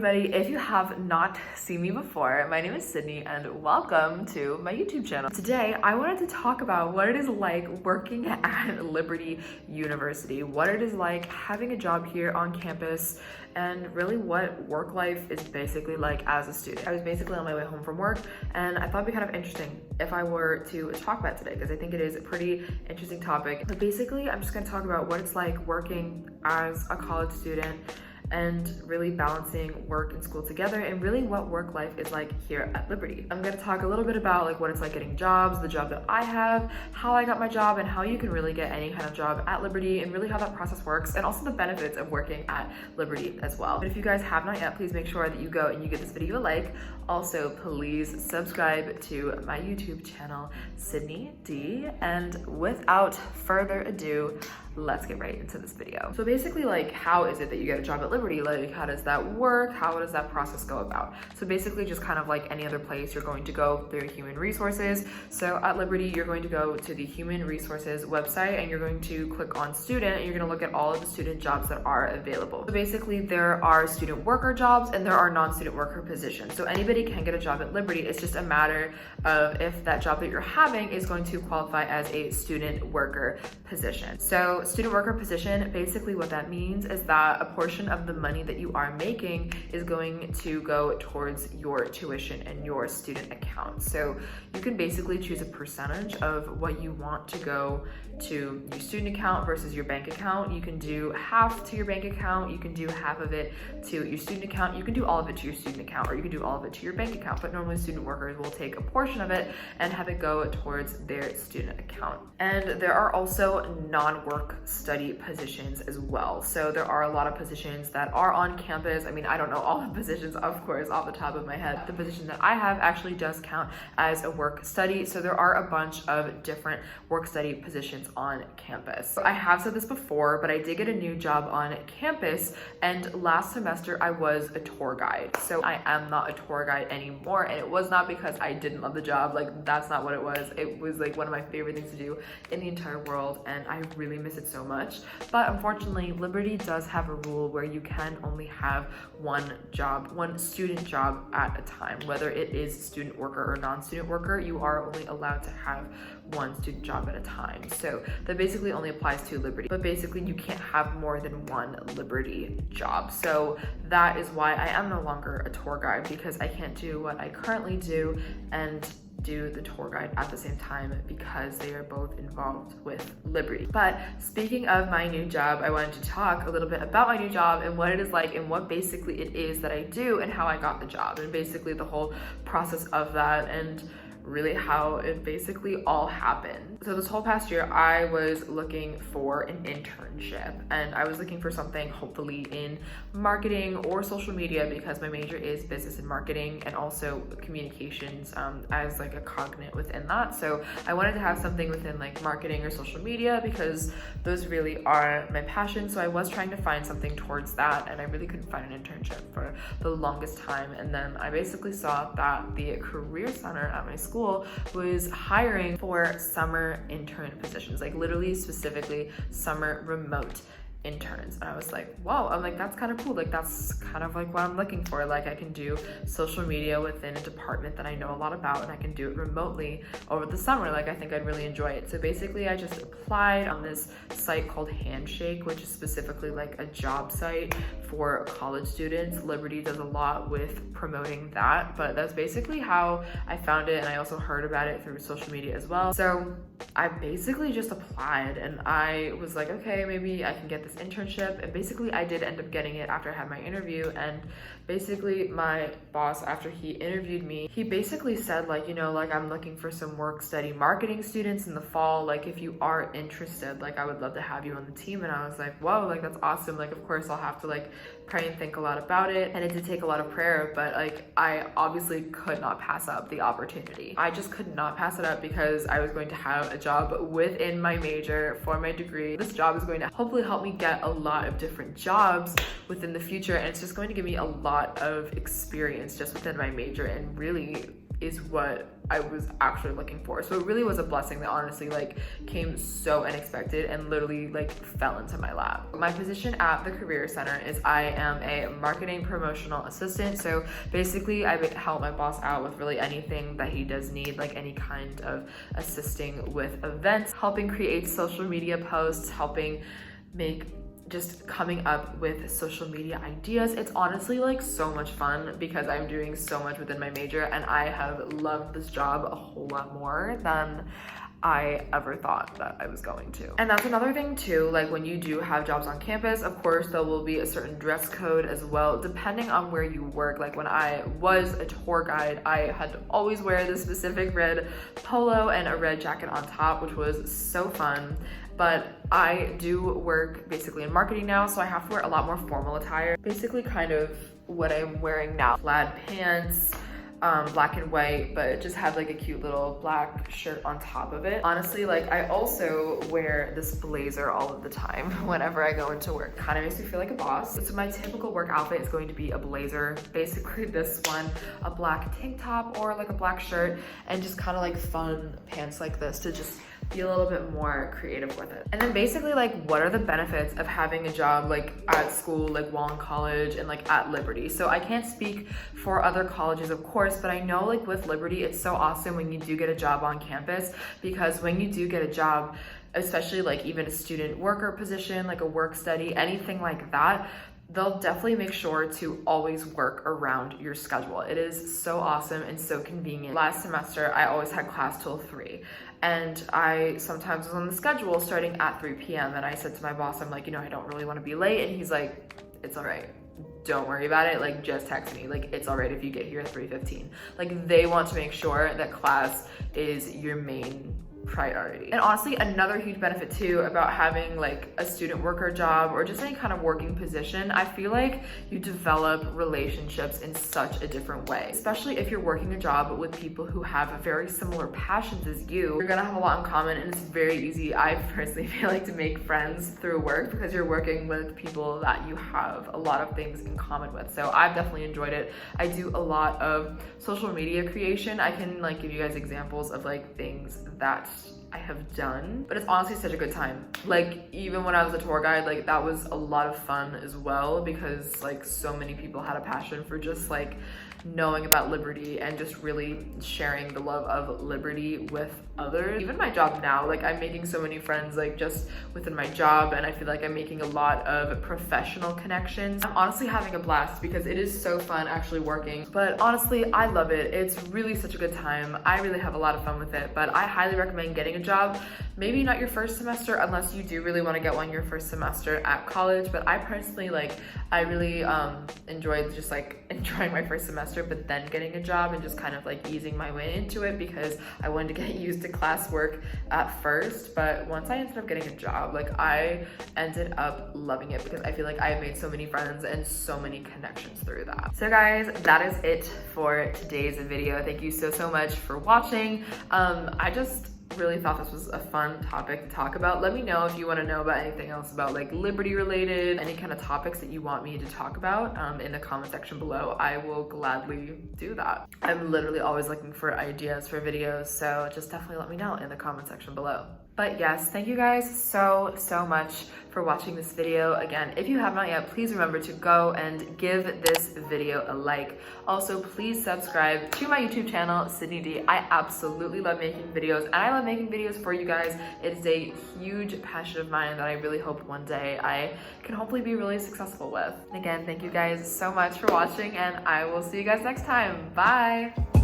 everybody, if you have not seen me before, my name is Sydney and welcome to my YouTube channel. Today, I wanted to talk about what it is like working at Liberty University, what it is like having a job here on campus, and really what work life is basically like as a student. I was basically on my way home from work and I thought it'd be kind of interesting if I were to talk about it today because I think it is a pretty interesting topic. But basically, I'm just gonna talk about what it's like working as a college student and really balancing work and school together and really what work life is like here at Liberty. I'm gonna talk a little bit about like what it's like getting jobs, the job that I have, how I got my job, and how you can really get any kind of job at Liberty and really how that process works, and also the benefits of working at Liberty as well. But if you guys have not yet, please make sure that you go and you give this video a like. Also, please subscribe to my YouTube channel, Sydney D. And without further ado, let's get right into this video. So basically, like, how is it that you get a job at Liberty? Like, how does that work? How does that process go about? So basically, just kind of like any other place, you're going to go through human resources. So at Liberty, you're going to go to the human resources website and you're going to click on student and you're going to look at all of the student jobs that are available. So basically, there are student worker jobs and there are non-student worker positions. So anybody can get a job at Liberty. It's just a matter of if that job that you're having is going to qualify as a student worker position. So student worker position, basically what that means is that a portion of the money that you are making is going to go towards your tuition and your student account. So you can basically choose a percentage of what you want to go to your student account versus your bank account. You can do half to your bank account, you can do half of it to your student account, you can do all of it to your student account, or you can do all of it to your bank account. But normally student workers will take a portion of it and have it go towards their student account. And there are also non-work study positions as well. So there are a lot of positions that are on campus. I mean, I don't know all the positions, of course, off the top of my head. The position that I have actually does count as a work study. So there are a bunch of different work study positions on campus. I have said this before, but I did get a new job on campus, and last semester I was a tour guide. So I am not a tour guide anymore, and it was not because I didn't love the job. Like, that's not what it was. It was like one of my favorite things to do in the entire world, and I really miss it so much. But unfortunately, Liberty does have a rule where you can only have one job, one student job at a time. Whether it is student worker or non-student worker, you are only allowed to have one student job at a time. So that basically only applies to Liberty, but basically you can't have more than one Liberty job. So that is why I am no longer a tour guide, because I can't do what I currently do and do the tour guide at the same time because they are both involved with Liberty. But speaking of my new job, I wanted to talk a little bit about my new job and what it is like and what basically it is that I do and how I got the job and basically the whole process of that and really how it basically all happened. So this whole past year, I was looking for an internship and I was looking for something hopefully in marketing or social media because my major is business and marketing and also communications as like a cognate within that. So I wanted to have something within like marketing or social media because those really are my passion. So I was trying to find something towards that and I really couldn't find an internship for the longest time. And then I basically saw that the Career Center at my school was hiring for summer intern positions, like literally specifically summer remote interns. And I was like, wow, I'm like, that's kind of cool. Like, that's kind of like what I'm looking for. Like, I can do social media within a department that I know a lot about and I can do it remotely over the summer. Like, I think I'd really enjoy it. So basically I just applied on this site called Handshake, which is specifically like a job site for college students. Liberty does a lot with promoting that, but that's basically how I found it. And I also heard about it through social media as well. So I basically just applied and I was like, okay, maybe I can get this internship. And basically I did end up getting it after I had my interview. And basically my boss, after he interviewed me, he basically said like, you know, like I'm looking for some work study marketing students in the fall. Like if you are interested, like I would love to have you on the team. And I was like, whoa, like that's awesome. Like, of course I'll have to like pray and think a lot about it. And it did take a lot of prayer, but like I obviously could not pass up the opportunity. I just could not pass it up because I was going to have a job within my major for my degree. This job is going to hopefully help me get a lot of different jobs within the future. And it's just going to give me a lot of experience just within my major and really is what I was actually looking for. So it really was a blessing that honestly like came so unexpected and literally like fell into my lap. My position at the Career Center is I am a marketing promotional assistant. So basically I would help my boss out with really anything that he does need, like any kind of assisting with events, helping create social media posts, helping make just coming up with social media ideas. It's honestly like so much fun because I'm doing so much within my major, and I have loved this job a whole lot more than I ever thought that I was going to. And that's another thing too, like when you do have jobs on campus, of course there will be a certain dress code as well, depending on where you work. Like when I was a tour guide, I had to always wear this specific red polo and a red jacket on top, which was so fun. But I do work basically in marketing now, so I have to wear a lot more formal attire. Basically kind of what I'm wearing now. Plaid pants, black and white, but just have like a cute little black shirt on top of it. Honestly, like I also wear this blazer all of the time whenever I go into work. Kind of makes me feel like a boss. So my typical work outfit is going to be a blazer, basically this one, a black tank top or like a black shirt, and just kind of like fun pants like this to just be a little bit more creative with it. And then basically like what are the benefits of having a job like at school, like while in college and like at Liberty. So I can't speak for other colleges of course, but I know like with Liberty it's so awesome when you do get a job on campus, because when you do get a job, especially like even a student worker position, like a work study, anything like that, they'll definitely make sure to always work around your schedule. It is so awesome and so convenient. Last semester, I always had class till 3. And I sometimes was on the schedule starting at 3 p.m. And I said to my boss, I'm like, I don't really want to be late. And he's like, it's all right. Don't worry about it. Like, just text me. Like, it's all right if you get here at 3:15. Like, they want to make sure that class is your main priority. And honestly, another huge benefit too about having like a student worker job or just any kind of working position, I feel like you develop relationships in such a different way, especially if you're working a job with people who have very similar passions as you. You're gonna have a lot in common, and it's very easy, I personally feel like, to make friends through work because you're working with people that you have a lot of things in common with. So I've definitely enjoyed it. I do a lot of social media creation. I can like give you guys examples of like things that I have done, but it's honestly such a good time. Like even when I was a tour guide, like that was a lot of fun as well, because like so many people had a passion for just like knowing about Liberty and just really sharing the love of Liberty with others. Even my job now, like I'm making so many friends like just within my job, and I feel like I'm making a lot of professional connections. I'm honestly having a blast because it is so fun actually working, but honestly I love it. It's really such a good time. I really have a lot of fun with it, but I highly recommend getting a job. Maybe not your first semester unless you do really want to get one your first semester at college, but I personally I really enjoyed just like enjoying my first semester, but then getting a job and just kind of like easing my way into it because I wanted to get used to classwork at first. But once I ended up getting a job, like I ended up loving it because I feel like I made so many friends and so many connections through that. So guys, that is it for today's video. Thank you so much for watching. I just really thought this was a fun topic to talk about. Let me know if you want to know about anything else about like Liberty related, any kind of topics that you want me to talk about in the comment section below. I will gladly do that. I'm literally always looking for ideas for videos, so just definitely let me know in the comment section below. But yes, thank you guys so much for watching this video. Again, if you have not yet, please remember to go and give this video a like. Also, please subscribe to my YouTube channel, Sydney D. I absolutely love making videos, and I love making videos for you guys. It is a huge passion of mine that I really hope one day I can hopefully be really successful with. And again, thank you guys so much for watching, and I will see you guys next time. Bye!